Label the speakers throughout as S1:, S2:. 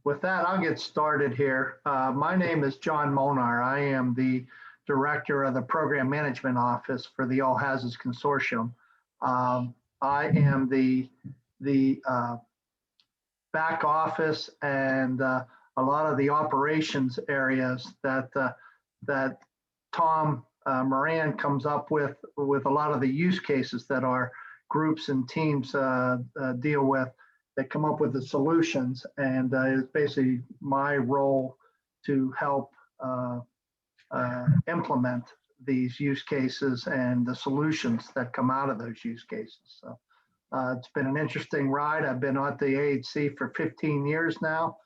S1: With that, I'll get started here. My name is John Molnar. I am the Director of the Program Management Office for the All Hazards Consortium. I am the back office and a lot of the operations areas that Tom Moran comes up with a lot of the use cases that our groups and teams deal with, that come up with the solutions, and it's basically my role to help implement these use cases and the solutions that come out of those use cases. So it's been an interesting ride. I've been at the AHC for 15 years now.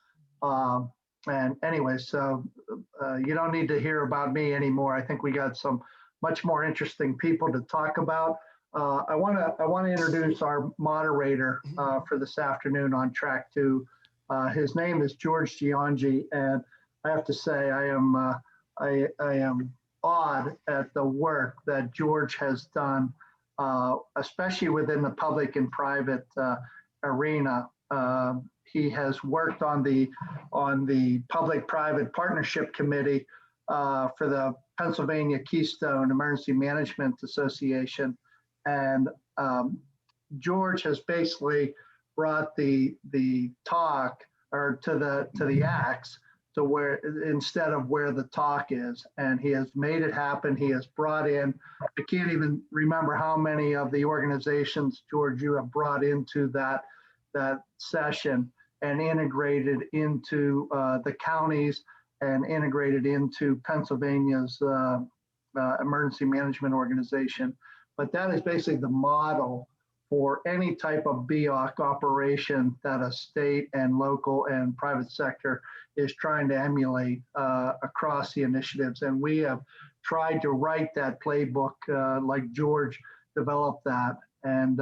S1: And anyway, so you don't need to hear about me anymore. I think we got some much more interesting people to talk about. I want to introduce our moderator for this afternoon on track 2. His name is George Giangi, and I have to say I am awed at the work that George has done, especially within the public and private arena. He has worked on the Public-Private Partnership Committee for the Pennsylvania Keystone Emergency Management Association. And George has basically brought the talk or to the axe to where, instead of where the talk is, and he has made it happen. He has brought in, I can't even remember how many of the organizations, George, you have brought into that session and integrated into the counties and integrated into Pennsylvania's emergency management organization. But that is basically the model for any type of BOC operation that a state and local and private sector is trying to emulate across the initiatives. And we have tried to write that playbook like George developed that and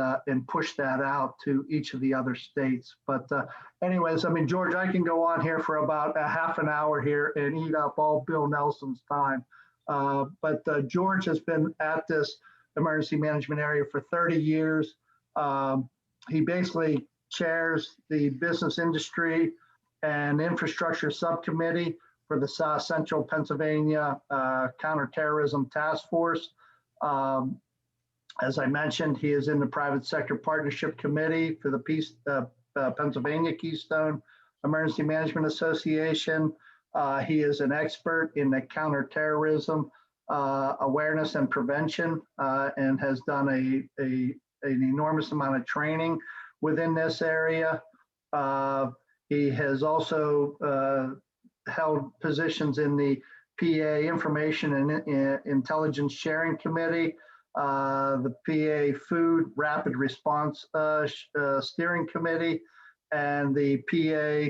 S1: push that out to each of the other states. But anyways, I mean, George, I can go on here for about a half an hour here and eat up all Bill Nelson's time. But George has been at this emergency management area for 30 years. He basically chairs the business industry and infrastructure subcommittee for the South Central Pennsylvania Counterterrorism Task Force. As I mentioned, he is in the Private Sector Partnership Committee for the Pennsylvania Keystone Emergency Management Association. He is an expert in the counterterrorism awareness and prevention, and has done an enormous amount of training within this area. He has also held positions in the PA Information and Intelligence Sharing Committee, the PA Food Rapid Response Steering Committee, and the PA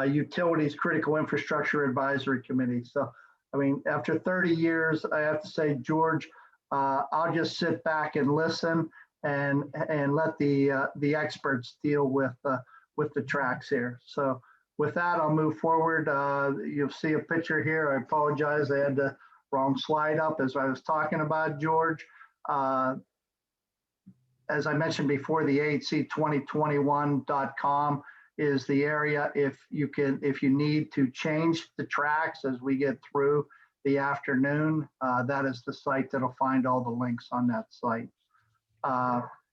S1: Utilities Critical Infrastructure Advisory Committee. So, I mean, after 30 years, I have to say, George, I'll just sit back and listen and let the experts deal with the tracks here. So with that, I'll move forward. You'll see a picture here. I apologize, I had the wrong slide up as I was talking about George. As I mentioned before, the AHC2021.com is the area if you need to change the tracks as we get through the afternoon. That is the site that'll find all the links on that site.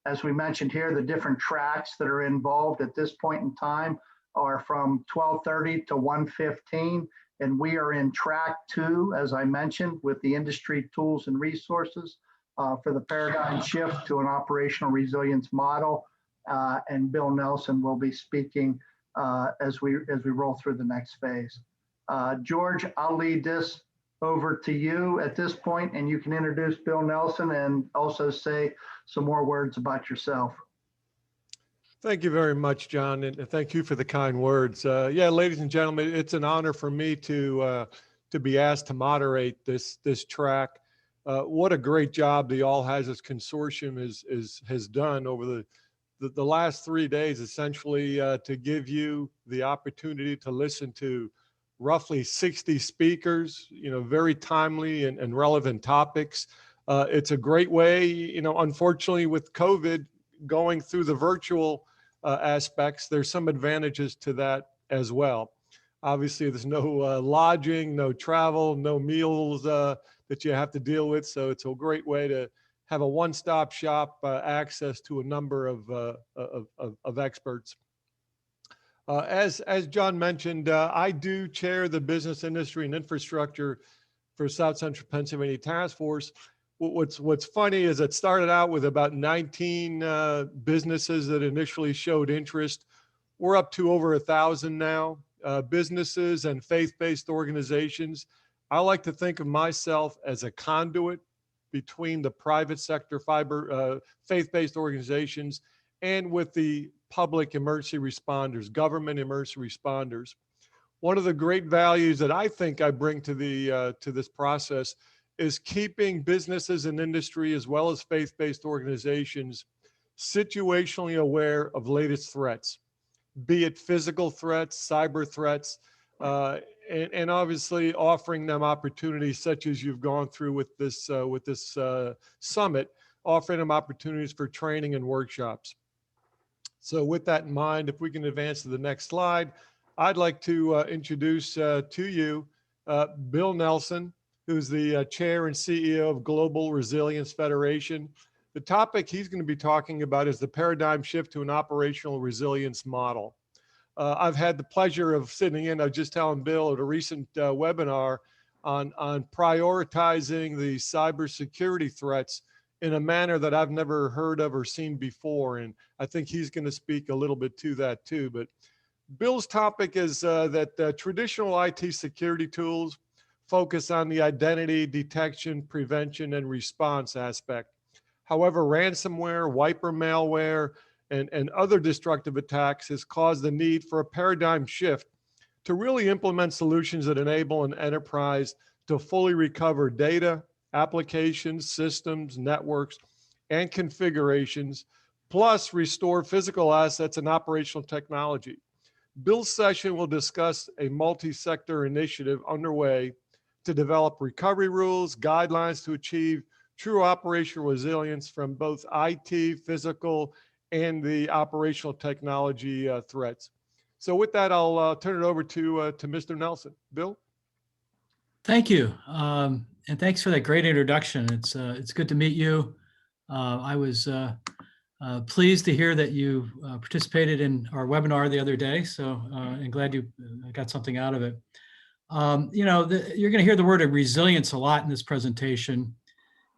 S1: As we mentioned here, the different tracks that are involved at this point in time are from 12:30 to 1:15, and we are in track 2, as I mentioned, with the industry tools and resources for the paradigm shift to an operational resilience model. And Bill Nelson will be speaking as we roll through the next phase. George, I'll lead this over to you at this point, and you can introduce Bill Nelson and also say some more words about yourself.
S2: Thank you very much, John, and thank you for the kind words. Yeah, ladies and gentlemen, it's an honor for me to be asked to moderate this track. What a great job the All Hazards Consortium has done over the last 3 days, essentially, to give you the opportunity to listen to roughly 60 speakers, very timely and relevant topics. It's a great way, unfortunately with COVID going through the virtual aspects, there's some advantages to that as well. Obviously, there's no lodging, no travel, no meals that you have to deal with. So it's a great way to have a one-stop shop access to a number of experts. As John mentioned, I do chair the Business Industry and Infrastructure for South Central Pennsylvania Task Force. What's funny is it started out with about 19 businesses that initially showed interest. We're up to over 1,000 now, businesses and faith-based organizations. I like to think of myself as a conduit between the private sector faith-based organizations and with the public emergency responders, government emergency responders. One of the great values that I think I bring to this process is keeping businesses and industry as well as faith-based organizations situationally aware of latest threats, be it physical threats, cyber threats, and obviously offering them opportunities such as you've gone through with this summit, offering them opportunities for training and workshops. So with that in mind, if we can advance to the next slide, I'd like to introduce to you Bill Nelson, who's the chair and CEO of Global Resilience Federation. The topic he's going to be talking about is the paradigm shift to an operational resilience model. I've had the pleasure of sitting in, I was just telling Bill, at a recent webinar on prioritizing the cybersecurity threats in a manner that I've never heard of or seen before. And I think he's going to speak a little bit to that too. But Bill's topic is that traditional IT security tools focus on the identity detection, prevention, and response aspect. However, ransomware, wiper malware, and other destructive attacks has caused the need for a paradigm shift to really implement solutions that enable an enterprise to fully recover data, applications, systems, networks, and configurations, plus restore physical assets and operational technology. Bill's session will discuss a multi-sector initiative underway to develop recovery rules, guidelines to achieve true operational resilience from both IT, physical, and the operational technology threats. So with that, I'll turn it over to Mr. Nelson. Bill?
S3: Thank you. And thanks for that great introduction. It's good to meet you. I was pleased to hear that you participated in our webinar the other day. So I'm glad you got something out of it. You're going to hear the word of resilience a lot in this presentation.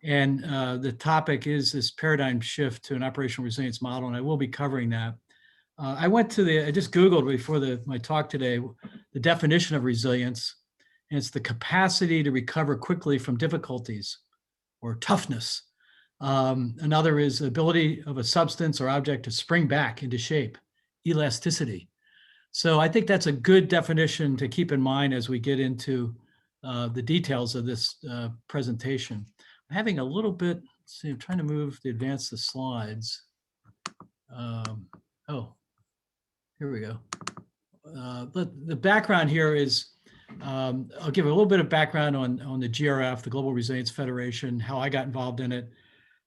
S3: And the topic is this paradigm shift to an operational resilience model. And I will be covering that. I just Googled before my talk today, the definition of resilience. And it's the capacity to recover quickly from difficulties or toughness. Another is the ability of a substance or object to spring back into shape, elasticity. So I think that's a good definition to keep in mind as we get into the details of this presentation. I'm having a little bit, let's see, I'm trying to advance the slides. Here we go. But the background here is, I'll give a little bit of background on the GRF, the Global Resilience Federation, how I got involved in it.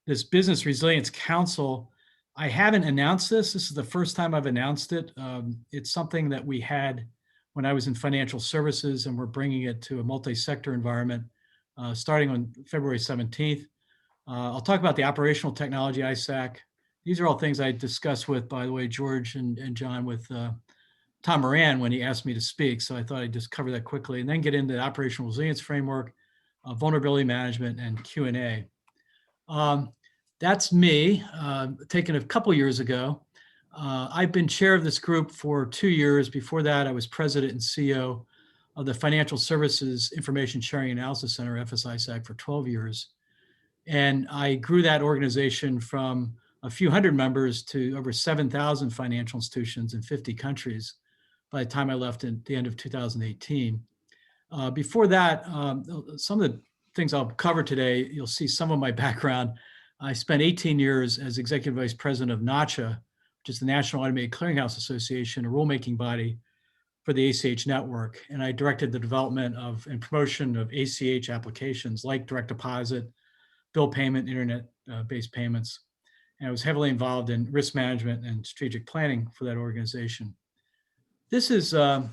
S3: This Business Resilience Council, I haven't announced this. This is the first time I've announced it. It's something that we had when I was in financial services, and we're bringing it to a multi-sector environment starting on February 17th. I'll talk about the operational technology ISAC. These are all things I discussed with, by the way, George and John, with Tom Moran when he asked me to speak. So I thought I'd just cover that quickly and then get into the operational resilience framework, vulnerability management, and Q&A. That's me, taken a couple years ago. I've been chair of this group for 2 years. Before that, I was president and CEO of the Financial Services Information Sharing Analysis Center, FSISAC, for 12 years. And I grew that organization from a few hundred members to over 7,000 financial institutions in 50 countries by the time I left at the end of 2018. Before that, some of the things I'll cover today, you'll see some of my background. I spent 18 years as executive vice president of NACHA, which is the National Automated Clearinghouse Association, a rulemaking body for the ACH network. And I directed the development of and promotion of ACH applications like direct deposit, bill payment, internet-based payments. And I was heavily involved in risk management and strategic planning for that organization. This is kind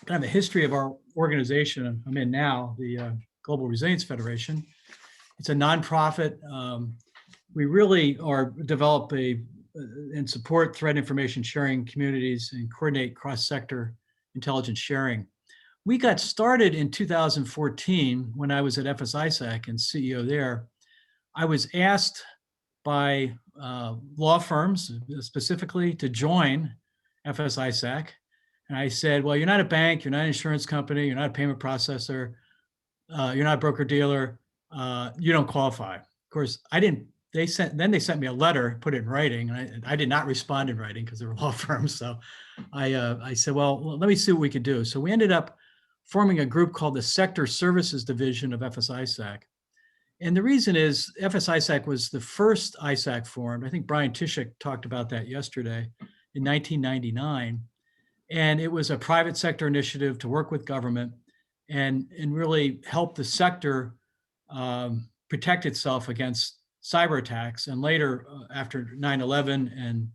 S3: of a history of our organization I'm in now, the Global Resilience Federation. It's a nonprofit. We really develop and support threat information sharing communities and coordinate cross-sector intelligence sharing. We got started in 2014 when I was at FSISAC and CEO there. I was asked by law firms specifically to join FSISAC. And I said, well, you're not a bank, you're not an insurance company, you're not a payment processor, you're not a broker dealer, you don't qualify. Of course, I didn't. They sent me a letter, put it in writing, and I did not respond in writing because they were law firms. So I said, well, let me see what we could do. So we ended up forming a group called the Sector Services Division of FSISAC. And the reason is FSISAC was the first ISAC formed. I think Brian Tishik talked about that yesterday in 1999. And it was a private sector initiative to work with government and really help the sector protect itself against cyber attacks. And later, after 9/11 and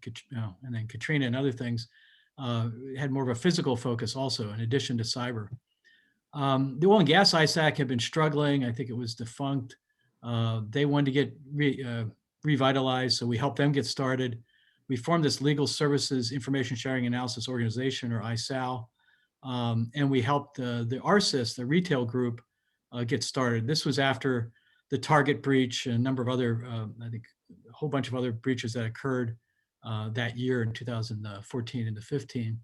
S3: then Katrina and other things, had more of a physical focus also, in addition to cyber. The oil and gas ISAC had been struggling. I think it was defunct. They wanted to get revitalized, so we helped them get started. We formed this Legal Services Information Sharing Analysis Organization, or ISAL, and we helped the RSIS, the retail group, get started. This was after the Target breach and a number of other, I think a whole bunch of other breaches that occurred that year in 2014 into 15.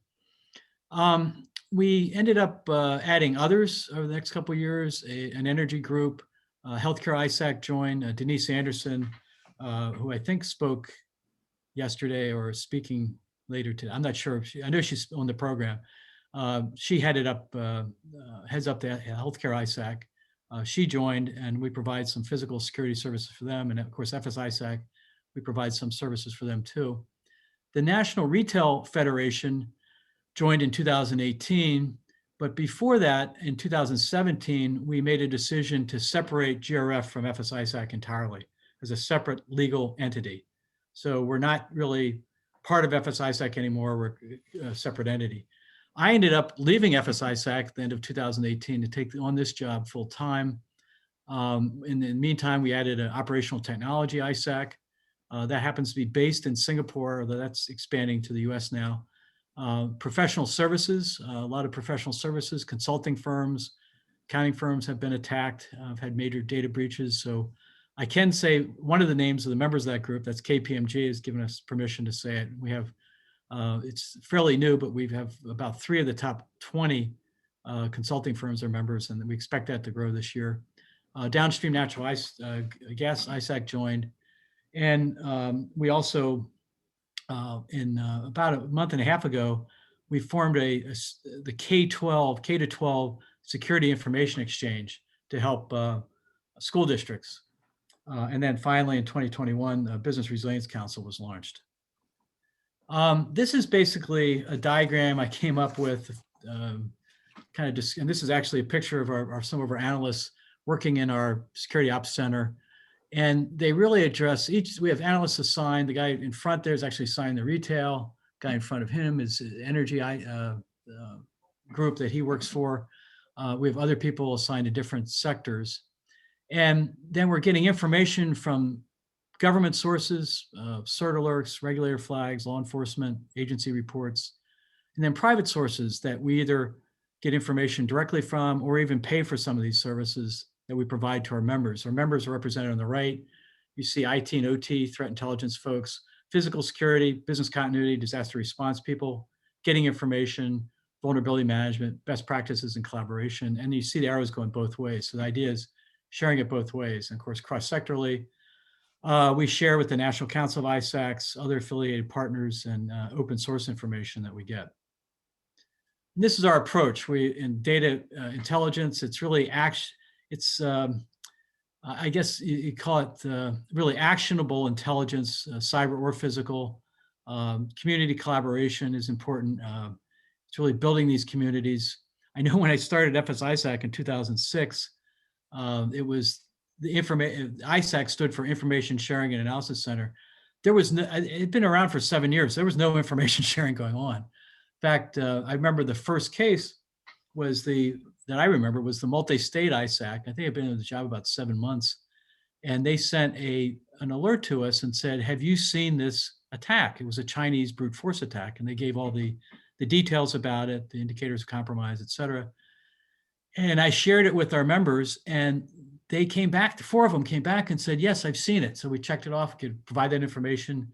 S3: We ended up adding others over the next couple of years, an energy group, healthcare ISAC joined, Denise Anderson, who I think spoke yesterday or speaking later today. I'm not sure. I know she's on the program. She heads up the healthcare ISAC. She joined, and we provide some physical security services for them. And of course, FSISAC, we provide some services for them too. The National Retail Federation joined in 2018. But before that, in 2017, we made a decision to separate GRF from FSISAC entirely as a separate legal entity. So we're not really part of FSISAC anymore. We're a separate entity. I ended up leaving FSISAC at the end of 2018 to take on this job full time. In the meantime, we added an operational technology ISAC. That happens to be based in Singapore, although that's expanding to the US now. Professional services, a lot of professional services, consulting firms, accounting firms have been attacked, have had major data breaches. So I can say one of the names of the members of that group, that's KPMG, has given us permission to say it. We have, it's fairly new, but we have about 3 of the top 20 consulting firms are members, and we expect that to grow this year. Downstream natural gas ISAC joined. And we also, in about a month and a half ago, we formed the K-12 Security Information Exchange to help school districts. And then finally, in 2021, the Business Resilience Council was launched. This is basically a diagram I came up with, and this is actually a picture of some of our analysts working in our Security Ops Center. And they really address we have analysts assigned. The guy in front there is actually assigned the retail. Guy in front of him is energy group that he works for. We have other people assigned to different sectors. And then we're getting information from government sources, CERT alerts, regulator flags, law enforcement, agency reports, and then private sources that we either get information directly from or even pay for some of these services that we provide to our members. Our members are represented on the right. You see IT and OT, threat intelligence folks, physical security, business continuity, disaster response people, getting information, vulnerability management, best practices and collaboration. And you see the arrows going both ways. So the idea is sharing it both ways. And of course, cross-sectorally, we share with the National Council of ISACs, other affiliated partners, and open source information that we get. And this is our approach. In data intelligence, it's really I guess you call it really actionable intelligence, cyber or physical. Community collaboration is important. It's really building these communities. I know when I started FSISAC in 2006, it was ISAC stood for Information Sharing and Analysis Center. There was no, it'd been around for 7 years. There was no information sharing going on. fact, I remember the first case was that I remember was the multi-state ISAC. I think I've been in the job about 7 months. And they sent an alert to us and said, have you seen this attack? It was a Chinese brute force attack. And they gave all the details about it, the indicators of compromise, et cetera. And I shared it with our members, and they came back, the 4 of them came back and said, yes, I've seen it. So we checked it off, could provide that information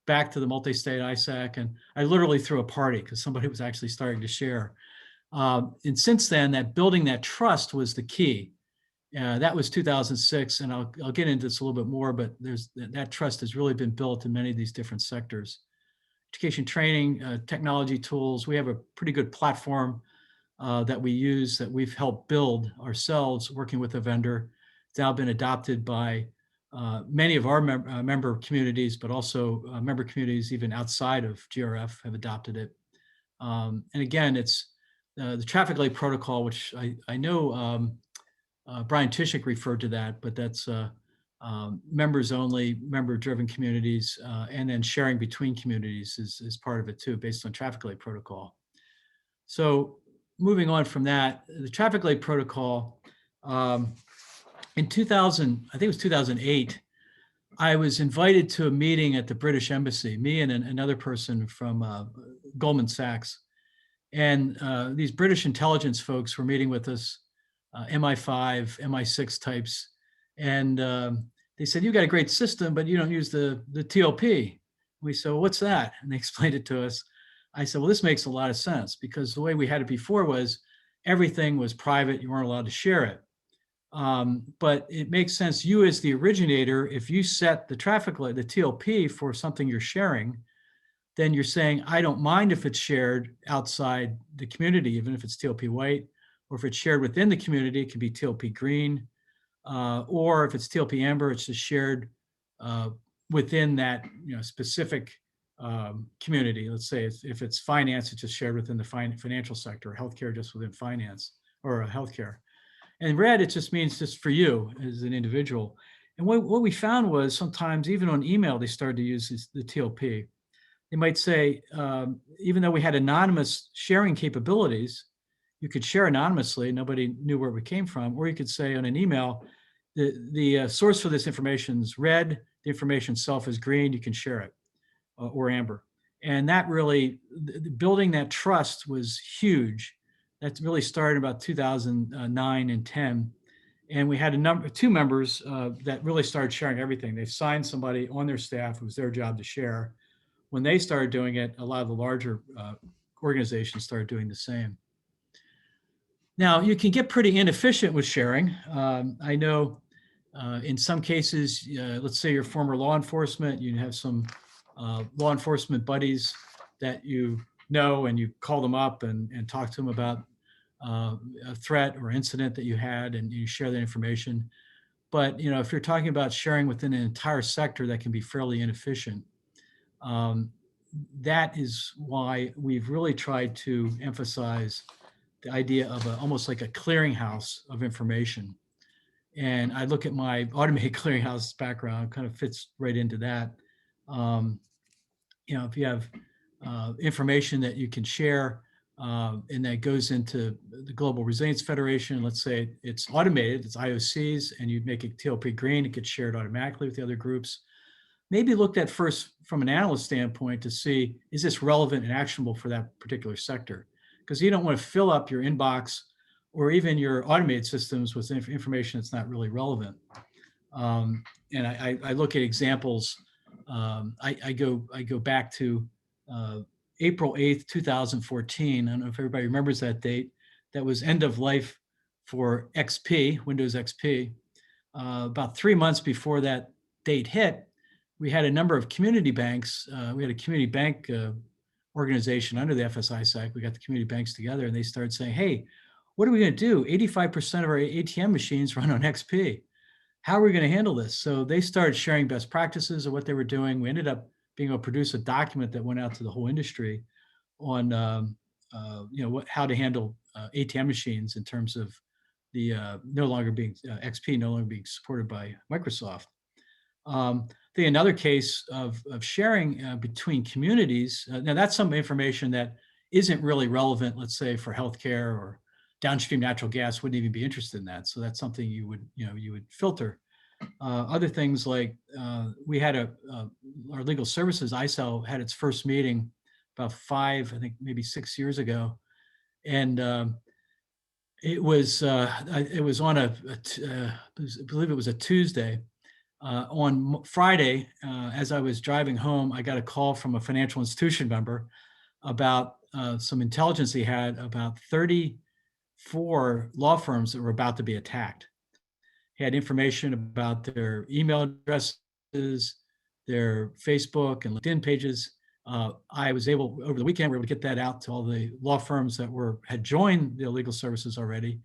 S3: back to the multi-state ISAC. And I literally threw a party because somebody was actually starting to share. And since then, that building that trust was the key. That was 2006, and I'll get into this a little bit more, but that trust has really been built in many of these different sectors. Education, training, technology tools. We have a pretty good platform that we use that we've helped build ourselves working with a vendor. It's now been adopted by many of our member communities, but also member communities even outside of GRF have adopted it. And again, it's the traffic light protocol, which I know Brian Tishik referred to that, but that's members only, member-driven communities, and then sharing between communities is part of it too, based on traffic light protocol. So moving on from that, the traffic light protocol, in 2000, I think it was 2008, I was invited to a meeting at the British Embassy, me and another person from Goldman Sachs. And these British intelligence folks were meeting with us, MI5, MI6 types. And they said, you got a great system, but you don't use the TLP. We said, well, what's that? And they explained it to us. I said, well, this makes a lot of sense because the way we had it before was everything was private. You weren't allowed to share it. But it makes sense. You as the originator, if you set the traffic light, the TLP for something you're sharing, then you're saying, I don't mind if it's shared outside the community, even if it's TLP white, or if it's shared within the community, it can be TLP green, or if it's TLP amber, it's just shared within that specific community. Let's say if it's finance, it's just shared within the financial sector, or healthcare just within finance or healthcare. And red, it just means just for you as an individual. And what we found was sometimes even on email, they started to use the TLP. They might say, even though we had anonymous sharing capabilities, you could share anonymously, nobody knew where it came from, or you could say on an email, the source for this information is red, the information itself is green, you can share it, or amber. And that really, building that trust was huge. That really started about 2009 and 10. And we had 2 members that really started sharing everything. They signed somebody on their staff, it was their job to share. When they started doing it, a lot of the larger organizations started doing the same. Now, you can get pretty inefficient with sharing. I know in some cases, let's say you're former law enforcement, you have some law enforcement buddies that you know, and you call them up and talk to them about a threat or incident that you had, and you share that information. But if you're talking about sharing within an entire sector, that can be fairly inefficient. That is why we've really tried to emphasize the idea of almost like a clearinghouse of information. And I look at my automated clearinghouse background, kind of fits right into that. If you have information that you can share and that goes into the Global Resilience Federation, let's say it's automated, it's IOCs, and you make it TLP green, it gets shared automatically with the other groups. Maybe looked at first from an analyst standpoint to see, is this relevant and actionable for that particular sector? Because you don't want to fill up your inbox or even your automated systems with information that's not really relevant. And I look at examples. I go back to April 8th, 2014. I don't know if everybody remembers that date. That was end of life for XP, Windows XP. About 3 months before that date hit, we had a number of community banks. We had a community bank organization under the FSISAC. We got the community banks together, and they started saying, hey, what are we going to do? 85% of our ATM machines run on XP. How are we going to handle this? So they started sharing best practices of what they were doing. We ended up being able to produce a document that went out to the whole industry on how to handle ATM machines in terms of the XP no longer being supported by Microsoft. I think another case of sharing between communities. Now that's some information that isn't really relevant, let's say for healthcare or downstream natural gas wouldn't even be interested in that. So that's something you would filter. Other things like we had our legal services, ISEL, had its first meeting about 5, I think maybe 6 years ago. And it was on I believe it was a Tuesday. On Friday, as I was driving home, I got a call from a financial institution member about some intelligence he had about 34 law firms that were about to be attacked. He had information about their email addresses, their Facebook and LinkedIn pages. I was able, over the weekend, we were able to get that out to all the law firms that had joined the legal services already.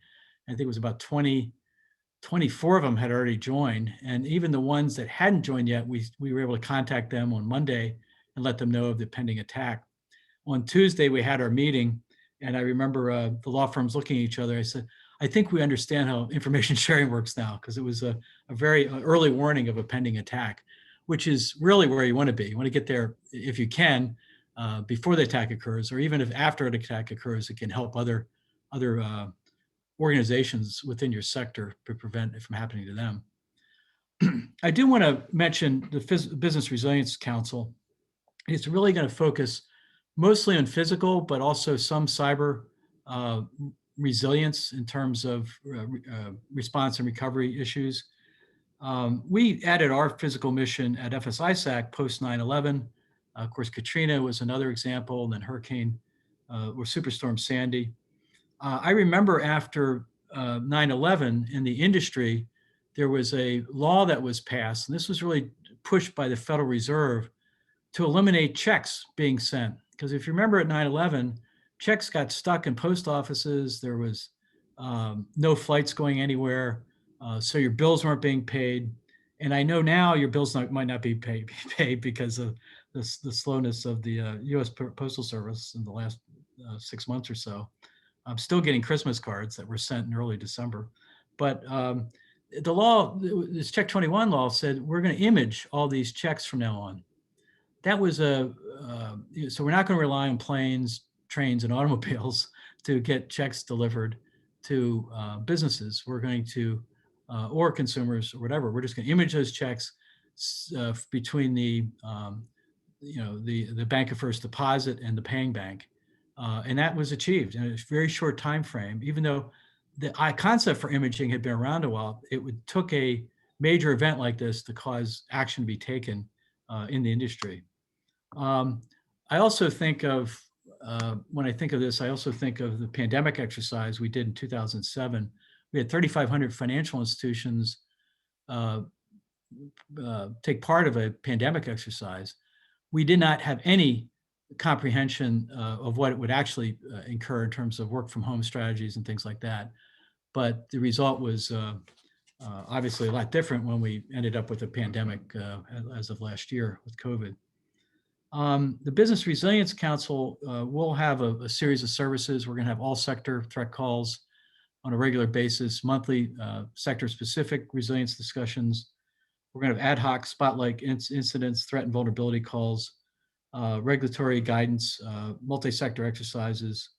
S3: I think it was about 24 of them had already joined. And even the ones that hadn't joined yet, we were able to contact them on Monday and let them know of the pending attack. On Tuesday, we had our meeting, and I remember the law firms looking at each other. I said, I think we understand how information sharing works now, because it was a very early warning of a pending attack, which is really where you want to be. You want to get there if you can before the attack occurs, or even if after an attack occurs, it can help other organizations within your sector to prevent it from happening to them. I do want to mention the Business Resilience Council. It's really going to focus mostly on physical, but also some cyber resilience in terms of response and recovery issues. We added our physical mission at FSISAC post 9/11. Of course, Katrina was another example, and then Hurricane or Superstorm Sandy. I remember after 9/11 in the industry, there was a law that was passed, and this was really pushed by the Federal Reserve to eliminate checks being sent. Because if you remember at 9/11, checks got stuck in post offices. There was no flights going anywhere. So your bills weren't being paid. And I know now your bills might not be paid because of the slowness of the U.S. Postal Service in the last 6 months or so. I'm still getting Christmas cards that were sent in early December. But the law, this Check 21 law said, we're going to image all these checks from now on. That was so we're not going to rely on planes, trains, and automobiles to get checks delivered to businesses. We're going to, or consumers or whatever, we're just going to image those checks between the bank of first deposit and the paying bank. And that was achieved in a very short time frame. Even though the concept for imaging had been around a while, it took a major event like this to cause action to be taken in the industry. I also think of, when I think of this, I also think of the pandemic exercise we did in 2007. We had 3,500 financial institutions take part of a pandemic exercise. We did not have any comprehension of what it would actually incur in terms of work from home strategies and things like that. But the result was obviously a lot different when we ended up with a pandemic as of last year with COVID. The Business Resilience Council will have a series of services. We're going to have all sector threat calls on a regular basis, monthly sector-specific resilience discussions. We're going to have ad hoc spotlight incidents, threat and vulnerability calls, regulatory guidance, multi-sector exercises.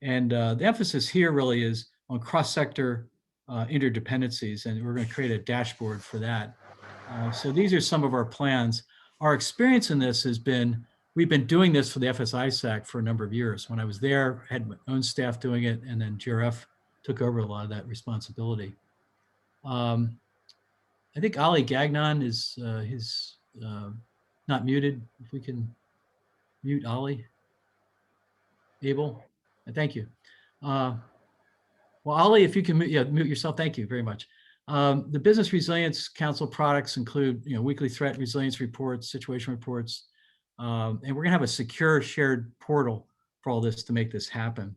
S3: And the emphasis here really is on cross-sector interdependencies, and we're going to create a dashboard for that. So these are some of our plans. Our experience in this has been, we've been doing this for the FSISAC for a number of years. When I was there, I had my own staff doing it, and then GRF took over a lot of that responsibility. I think Ali Gagnon is not muted. If we can mute Ali. Abel, thank you. Well, Ali, if you can mute yourself, thank you very much. The Business Resilience Council products include weekly threat resilience reports, situation reports, and we're going to have a secure shared portal for all this to make this happen.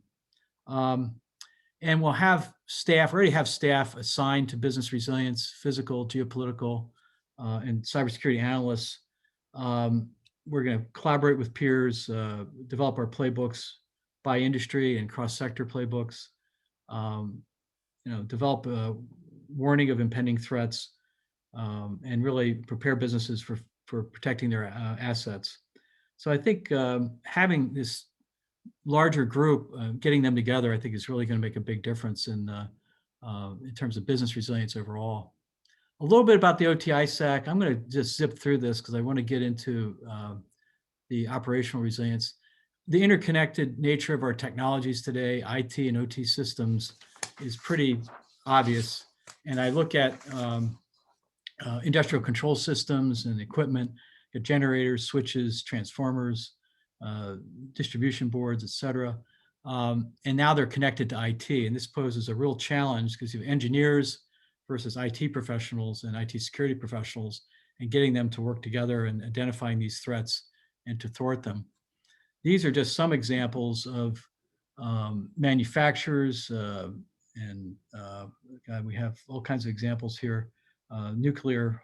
S3: And we'll have staff, already have staff assigned to business resilience, physical, geopolitical, and cybersecurity analysts. We're going to collaborate with peers, develop our playbooks by industry and cross-sector playbooks, develop a warning of impending threats, and really prepare businesses for protecting their assets. So I think having this larger group, getting them together, I think is really going to make a big difference in terms of business resilience overall. A little bit about the OT-ISAC. I'm going to just zip through this because I want to get into the operational resilience. The interconnected nature of our technologies today, IT and OT systems, is pretty obvious. And I look at industrial control systems and equipment, generators, switches, transformers, distribution boards, et cetera. And now they're connected to IT. And this poses a real challenge because you have engineers versus IT professionals and IT security professionals, and getting them to work together and identifying these threats and to thwart them. These are just some examples of manufacturers, and we have all kinds of examples here. Nuclear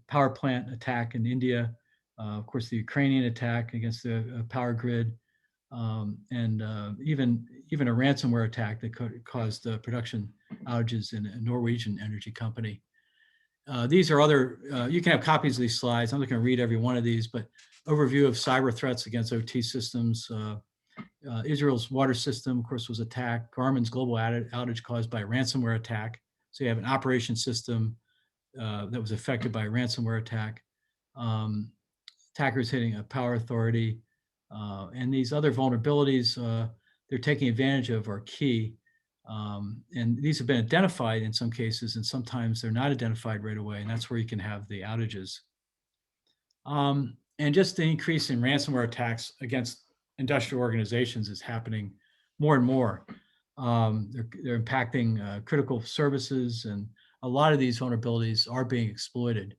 S3: power plant attack in India, of course, the Ukrainian attack against the power grid, and even a ransomware attack that caused production outages in a Norwegian energy company. These are other, you can have copies of these slides. I'm not going to read every one of these, but overview of cyber threats against OT systems. Israel's water system, of course, was attacked. Garmin's global outage caused by a ransomware attack. So you have an operation system that was affected by a ransomware attack. Attackers hitting a power authority. And these other vulnerabilities they're taking advantage of are key. And these have been identified in some cases, and sometimes they're not identified right away. And that's where you can have the outages. And just the increase in ransomware attacks against industrial organizations is happening more and more. They're impacting critical services, and a lot of these vulnerabilities are being exploited.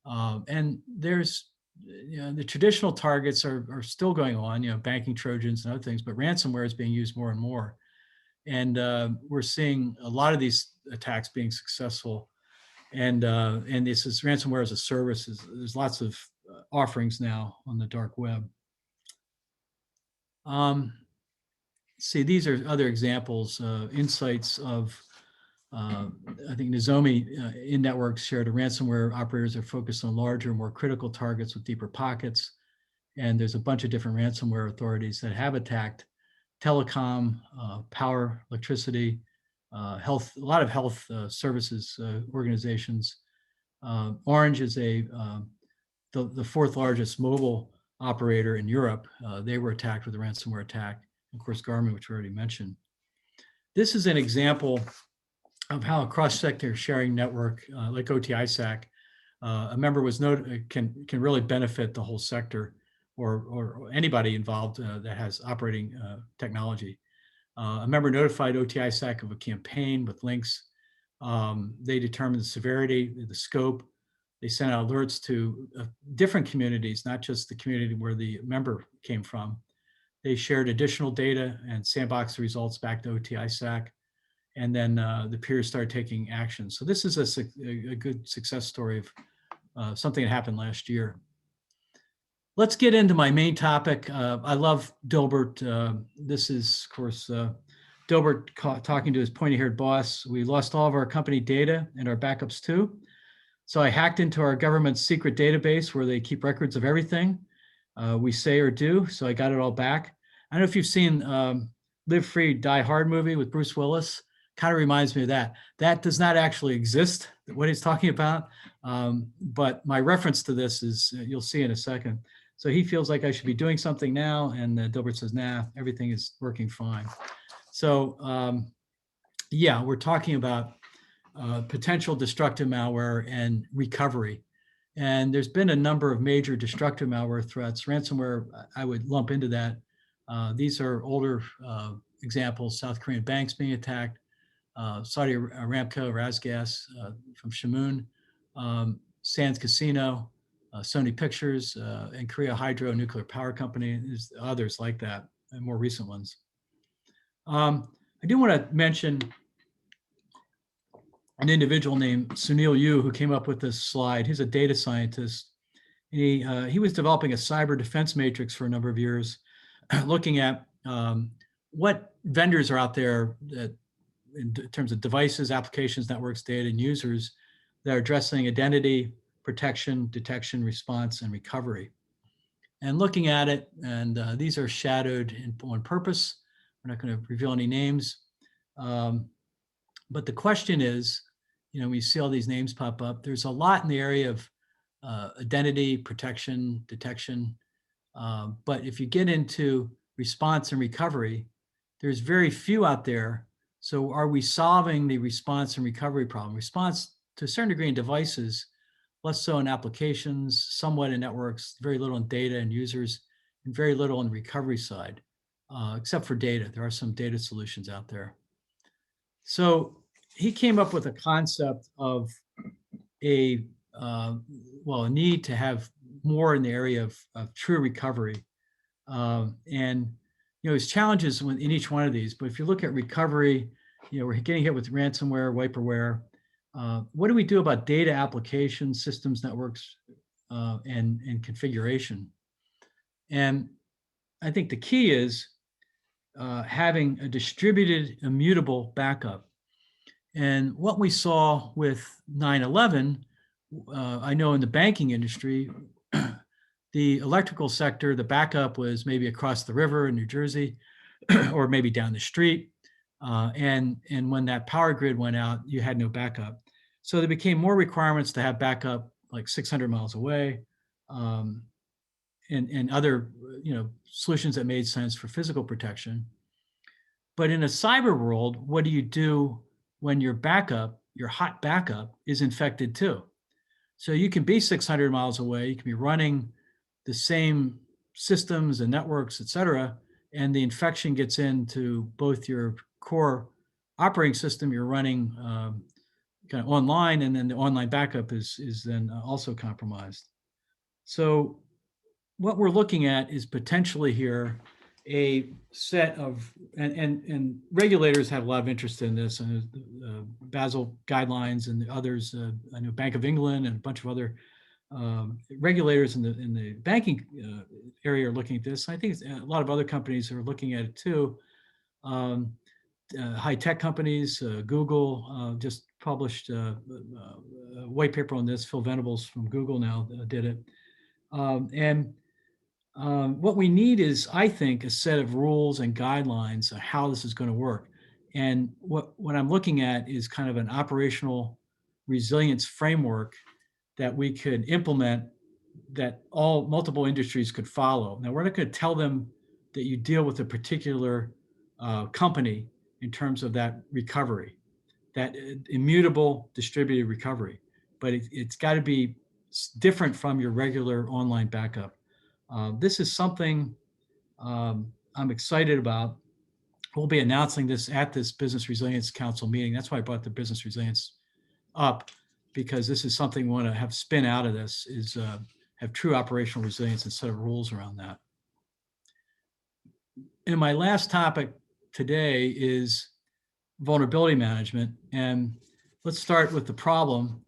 S3: And there's, the traditional targets are still going on, banking Trojans and other things, but ransomware is being used more and more. And we're seeing a lot of these attacks being successful. And this is ransomware as a service. There's lots of offerings now on the dark web. See, these are other examples, insights of, I think Nozomi in networks shared, ransomware operators are focused on larger, more critical targets with deeper pockets. And there's a bunch of different ransomware authorities that have attacked telecom, power, electricity, health, a lot of health services organizations. Orange is the fourth largest mobile operator in Europe. They were attacked with a ransomware attack. Of course, Garmin, which we already mentioned. This is an example of how a cross-sector sharing network like OT-ISAC, a member can really benefit the whole sector, or anybody involved that has operating technology. A member notified OT-ISAC of a campaign with links. They determined the severity, the scope. They sent out alerts to different communities, not just the community where the member came from. They shared additional data and sandboxed the results back to OT-ISAC. And then the peers started taking action. So this is a good success story of something that happened last year. Let's get into my main topic. I love Dilbert. This is, of course, Dilbert talking to his pointy-haired boss. We lost all of our company data and our backups too. So I hacked into our government's secret database where they keep records of everything we say or do. So I got it all back. I don't know if you've seen Live Free, Die Hard movie with Bruce Willis. Kind of reminds me of that. That does not actually exist, what he's talking about. But my reference to this is, you'll see in a second. So he feels like I should be doing something now. And Dilbert says, nah, everything is working fine. So yeah, we're talking about potential destructive malware and recovery. And there's been a number of major destructive malware threats. Ransomware, I would lump into that. These are older examples: South Korean banks being attacked, Saudi Aramco, Razgas from Shamoon, Sands Casino, Sony Pictures, and Korea Hydro Nuclear Power Company. There's others like that, and more recent ones. I do want to mention an individual named Sunil Yu who came up with this slide. He's a data scientist. He was developing a cyber defense matrix for a number of years, looking at what vendors are out there that, in terms of devices, applications, networks, data, and users that are addressing identity, protection, detection, response, and recovery. and looking at it, and these are shadowed on purpose. We're not going to reveal any names. But the question is, we see all these names pop up. There's a lot in the area of identity, protection, detection. But if you get into response and recovery, there's very few out there. So are we solving the response and recovery problem? Response to a certain degree in devices, less so in applications, somewhat in networks, very little in data and users, and very little on the recovery side, except for data. There are some data solutions out there. So he came up with a concept of a need to have more in the area of true recovery. And there's challenges in each one of these, but if you look at recovery, we're getting hit with ransomware, wiperware. What do we do about data applications, systems, networks, and configuration? And I think the key is having a distributed, immutable backup. And what we saw with 9/11, I know in the banking industry, the electrical sector, the backup was maybe across the river in New Jersey, or maybe down the street. And when that power grid went out, you had no backup. So there became more requirements to have backup like 600 miles away, and other solutions that made sense for physical protection. But in a cyber world, what do you do when your backup, your hot backup, is infected too? So you can be 600 miles away, you can be running the same systems and networks, et cetera, and the infection gets into both your core operating system you're running kind of online, and then the online backup is then also compromised. So what we're looking at is potentially here a set of, and regulators have a lot of interest in this, and Basel guidelines and the others. I know Bank of England and a bunch of other regulators in the banking area are looking at this. I think a lot of other companies are looking at it too. High tech companies, Google just published a white paper on this. Phil Venables from Google now did it. What we need is, I think, a set of rules and guidelines on how this is going to work. And what I'm looking at is kind of an operational resilience framework that we could implement, that all multiple industries could follow. Now, we're not going to tell them that you deal with a particular company in terms of that recovery, that immutable distributed recovery, but it's got to be different from your regular online backup. This is something I'm excited about. We'll be announcing this at this Business Resilience Council meeting. That's why I brought the business resilience up, because this is something we want to have spin out of this, is have true operational resilience and set of rules around that. And my last topic today is vulnerability management. And let's start with the problem.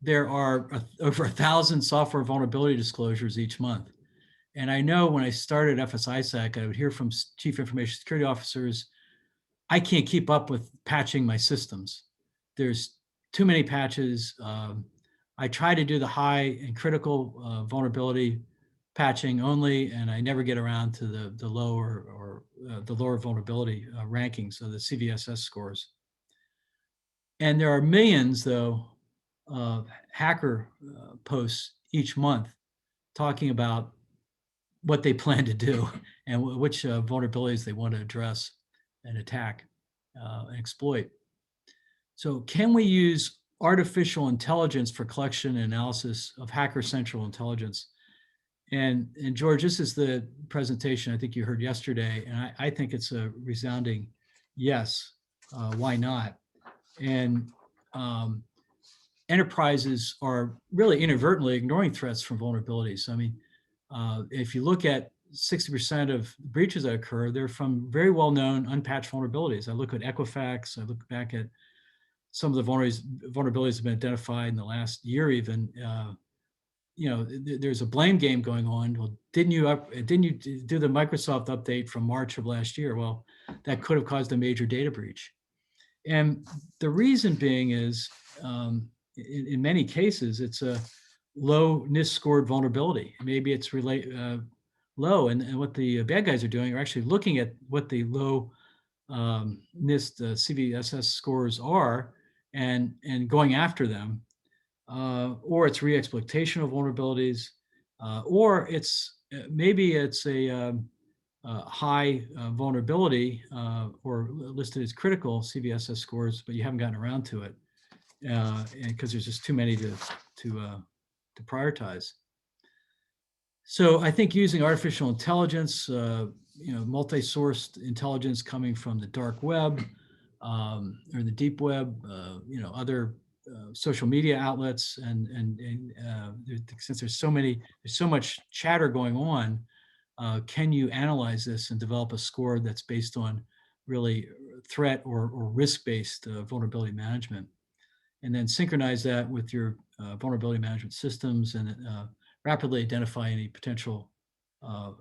S3: There are over 1,000 software vulnerability disclosures each month. And I know when I started FSISAC, I would hear from chief information security officers, I can't keep up with patching my systems. There's too many patches. I try to do the high and critical vulnerability patching only, and I never get around to the lower or the lower vulnerability rankings, so the CVSS scores. And there are millions, though, of hacker posts each month talking about what they plan to do and which vulnerabilities they want to address and attack and exploit. So can we use artificial intelligence for collection and analysis of hacker central intelligence? And George, this is the presentation I think you heard yesterday, and I think it's a resounding yes. Why not? And enterprises are really inadvertently ignoring threats from vulnerabilities. I mean, if you look at 60% of breaches that occur, they're from very well-known unpatched vulnerabilities. I look at Equifax, I look back at some of the vulnerabilities that have been identified in the last year even. There's a blame game going on. Well, didn't you do the Microsoft update from March of last year? Well, that could have caused a major data breach. And the reason being is, in many cases, it's a low NIST scored vulnerability. Maybe it's low. And what the bad guys are doing are actually looking at what the low NIST CVSS scores are and going after them, or it's re-exploitation of vulnerabilities, or it's maybe it's a high vulnerability or listed as critical CVSS scores, but you haven't gotten around to it because there's just too many to prioritize. So I think using artificial intelligence, multi-sourced intelligence coming from the dark web or the deep web, other social media outlets, and since there's so much chatter going on, can you analyze this and develop a score that's based on really threat or risk-based vulnerability management, and then synchronize that with your vulnerability management systems and rapidly identify any potential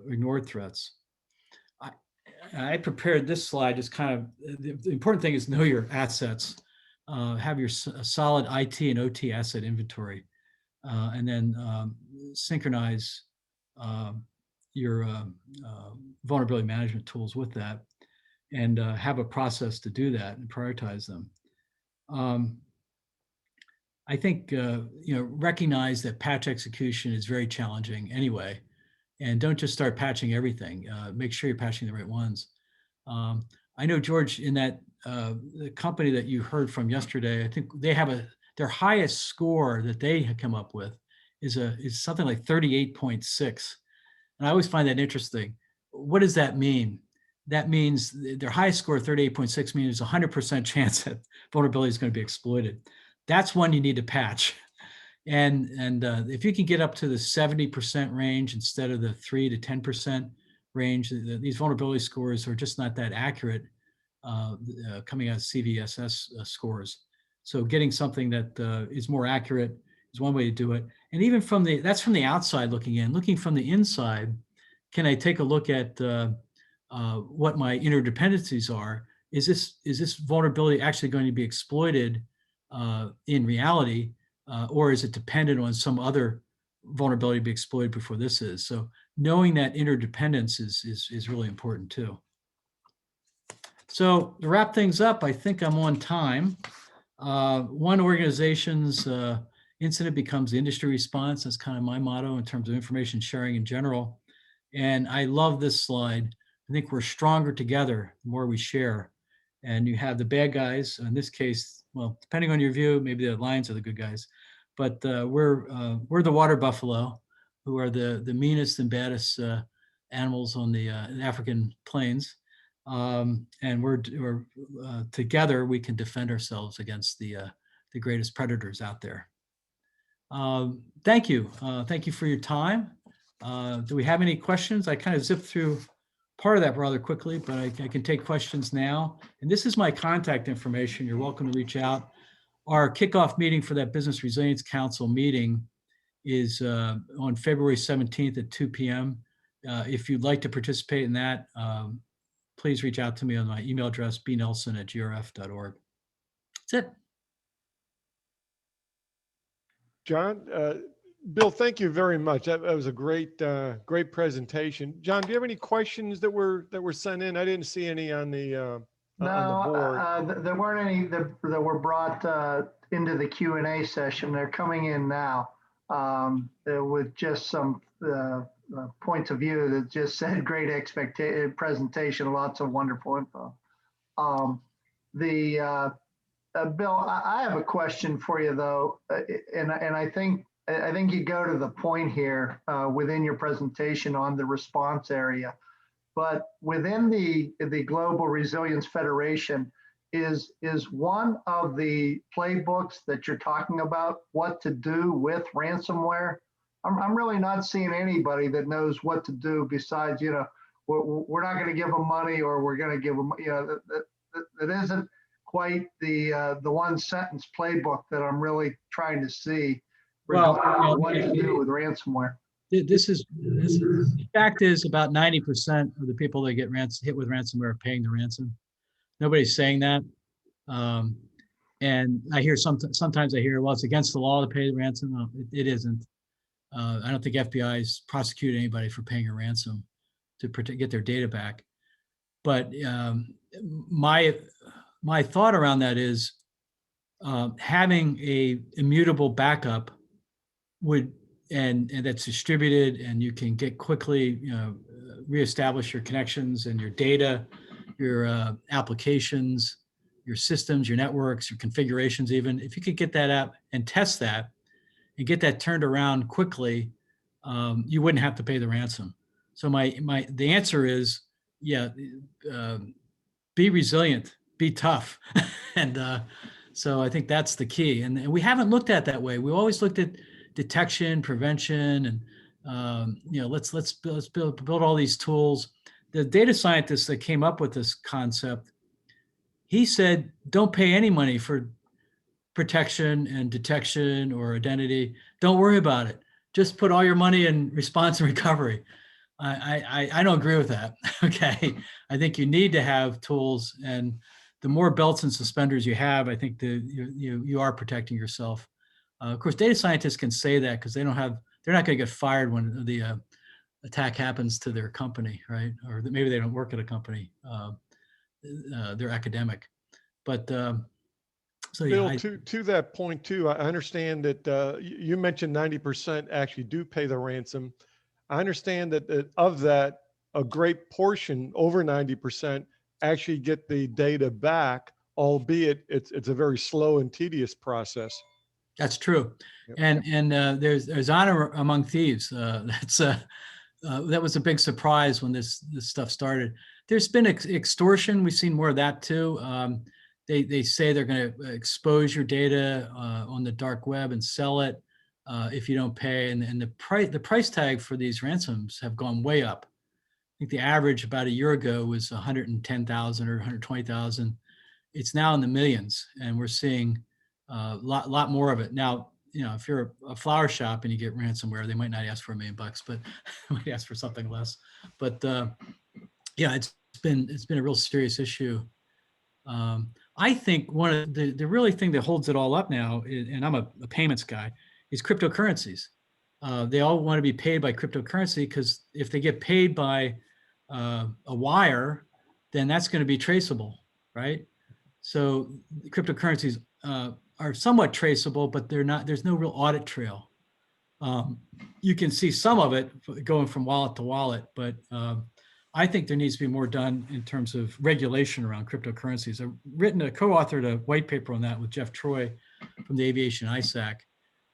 S3: ignored threats. I prepared this slide just kind of, the important thing is know your assets, have your solid IT and OT asset inventory, and then synchronize your vulnerability management tools with that, and have a process to do that and prioritize them. I think, recognize that patch execution is very challenging anyway, and don't just start patching everything. Make sure you're patching the right ones. I know, George, in that the company that you heard from yesterday, I think they have their highest score that they have come up with is something like 38.6. And I always find that interesting. What does that mean? That means their highest score, 38.6, means there's a 100% chance that vulnerability is going to be exploited. That's one you need to patch. And if you can get up to the 70% range instead of the 3 to 10% range, these vulnerability scores are just not that accurate coming out of CVSS scores. So getting something that is more accurate is one way to do it. And even that's from the outside looking in. Looking from the inside, can I take a look at what my interdependencies are? Is this vulnerability actually going to be exploited in reality, or is it dependent on some other vulnerability to be exploited before this is? So knowing that interdependence is really important too. So to wrap things up, I think I'm on time. One organization's incident becomes the industry response. That's kind of my motto in terms of information sharing in general. And I love this slide. I think we're stronger together the more we share. And you have the bad guys, in this case, well, depending on your view, maybe the lions are the good guys, but we're the water buffalo, who are the meanest and baddest animals on the African plains. And we're together, we can defend ourselves against the greatest predators out there. Thank you. Thank you for your time. Do we have any questions? I kind of zipped through part of that rather quickly, but I can take questions now. And this is my contact information. You're welcome to reach out. Our kickoff meeting for that Business Resilience Council meeting is on February 17th at 2 p.m. If you'd like to participate in that, please reach out to me on my email address, bnelson@grf.org. That's it.
S2: John, Bill, thank you very much. That was a great presentation. John, do you have any questions that were sent in? I didn't see any on the board.
S1: There weren't any that were brought into the Q&A session. They're coming in now with just some points of view that just said great presentation, lots of wonderful info. Bill, I have a question for you though, and I think you go to the point here within your presentation on the response area, but within the Global Resilience Federation is one of the playbooks that you're talking about what to do with ransomware. I'm really not seeing anybody that knows what to do besides, we're not going to give them money, or we're going to give them, that isn't quite the one sentence playbook that I'm really trying to see.
S3: Well,
S1: what to do with ransomware.
S3: The fact is about 90% of the people that get hit with ransomware are paying the ransom. Nobody's saying that. And I hear sometimes I hear, well, it's against the law to pay the ransom. No, it isn't. I don't think FBI is prosecuting anybody for paying a ransom. to get their data back. But my thought around that is having a immutable backup would and that's distributed, and you can get quickly reestablish your connections and your data, your applications, your systems, your networks, your configurations. Even if you could get that out and test that and get that turned around quickly, you wouldn't have to pay the ransom. So the answer is, yeah, be resilient, be tough. And so I think that's the key. And we haven't looked at that way. We always looked at detection, prevention, and let's build all these tools. The data scientist that came up with this concept, he said, don't pay any money for protection and detection or identity. Don't worry about it. Just put all your money in response and recovery. I don't agree with that. Okay. I think you need to have tools, and the more belts and suspenders you have, I think you are protecting yourself. Of course, data scientists can say that because they're not going to get fired when the attack happens to their company, right? Or maybe they don't work at a company. They're academic. But so
S2: Bill,
S3: yeah,
S2: to that point too, I understand that you mentioned 90% actually do pay the ransom. I understand that of that, a great portion, over 90%, actually get the data back, albeit it's a very slow and tedious process.
S3: that's true.
S2: Yep.
S3: And there's honor among thieves. That was a big surprise when this stuff started. There's been extortion. We've seen more of that too. They say they're going to expose your data on the dark web and sell it if you don't pay. And the price tag for these ransoms have gone way up. I think the average about a year ago was 110,000 or 120,000. It's now in the millions, and we're seeing a lot more of it now. If you're a flower shop and you get ransomware, they might not ask for $1 million, but they might ask for something less. But yeah, it's been a real serious issue. I think one of the really thing that holds it all up now, and I'm a payments guy, is cryptocurrencies. They all want to be paid by cryptocurrency because if they get paid by a wire, then that's going to be traceable, right? So cryptocurrencies are somewhat traceable, but they're not. There's no real audit trail. You can see some of it going from wallet to wallet, but I think there needs to be more done in terms of regulation around cryptocurrencies. I've co-authored a white paper on that with Jeff Troy from the Aviation ISAC.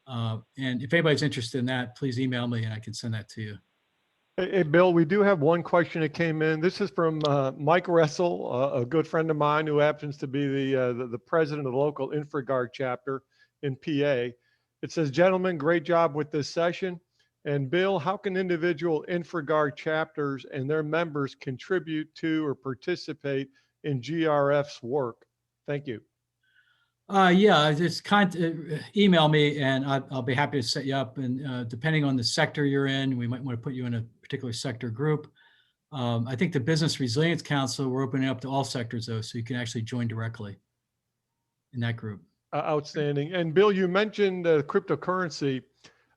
S3: And if anybody's interested in that, please email me and I can send that to you.
S2: Hey, Bill, we do have one question that came in. This is from Mike Ressel, a good friend of mine who happens to be the president of the local InfraGard chapter in PA. It says, gentlemen, great job with this session. And Bill, how can individual InfraGard chapters and their members contribute to or participate in GRF's work? Thank you.
S3: Yeah, just email me and I'll be happy to set you up. And depending on the sector you're in, we might want to put you in a particular sector group. I think the Business Resilience Council, we're opening up to all sectors though, so you can actually join directly in that group.
S2: Outstanding. And Bill, you mentioned cryptocurrency.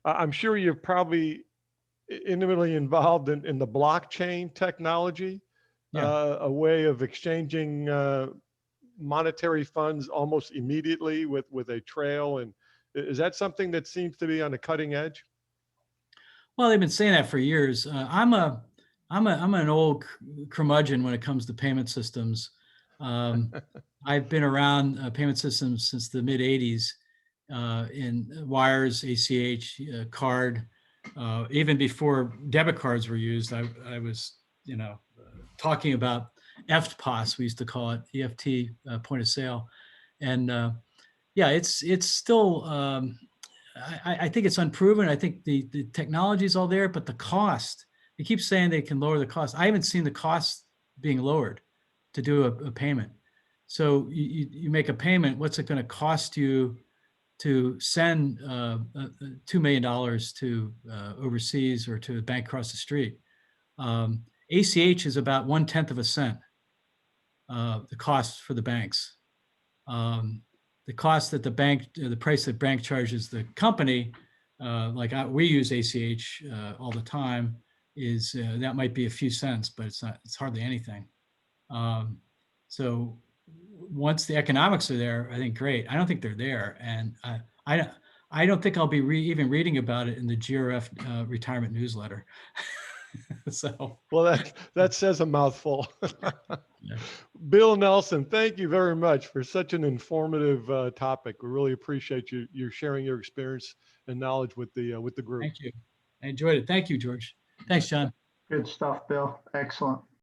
S2: I'm sure you're probably intimately involved in the blockchain technology, a way of exchanging monetary funds almost immediately with a trail. And is that something that seems to be on the cutting edge?
S3: Well, they've been saying that for years. I'm an old curmudgeon when it comes to payment systems. I've been around payment systems since the mid 80s in wires, ACH, card, even before debit cards were used. I was, talking about EFTPOS, we used to call it, EFT, point of sale. And yeah, it's still, I think it's unproven. I think the technology is all there, but the cost, they keep saying they can lower the cost. I haven't seen the cost being lowered to do a payment. So you make a payment, what's it going to cost you to send $2 million to overseas or to a bank across the street? ACH is about 1/10 of a cent, the cost for the banks. The cost that the price that bank charges the company, we use ACH all the time, is that might be a few cents, but it's hardly anything. So once the economics are there, I think great. I don't think they're there, and I don't think I'll be even reading about it in the GRF retirement newsletter. So,
S2: Well, that says a mouthful.
S3: yeah.
S2: Bill Nelson, thank you very much for such an informative topic. We really appreciate you sharing your experience and knowledge with the group.
S3: Thank you. I enjoyed it. Thank you, George. Thanks, John.
S1: Good stuff, Bill. Excellent.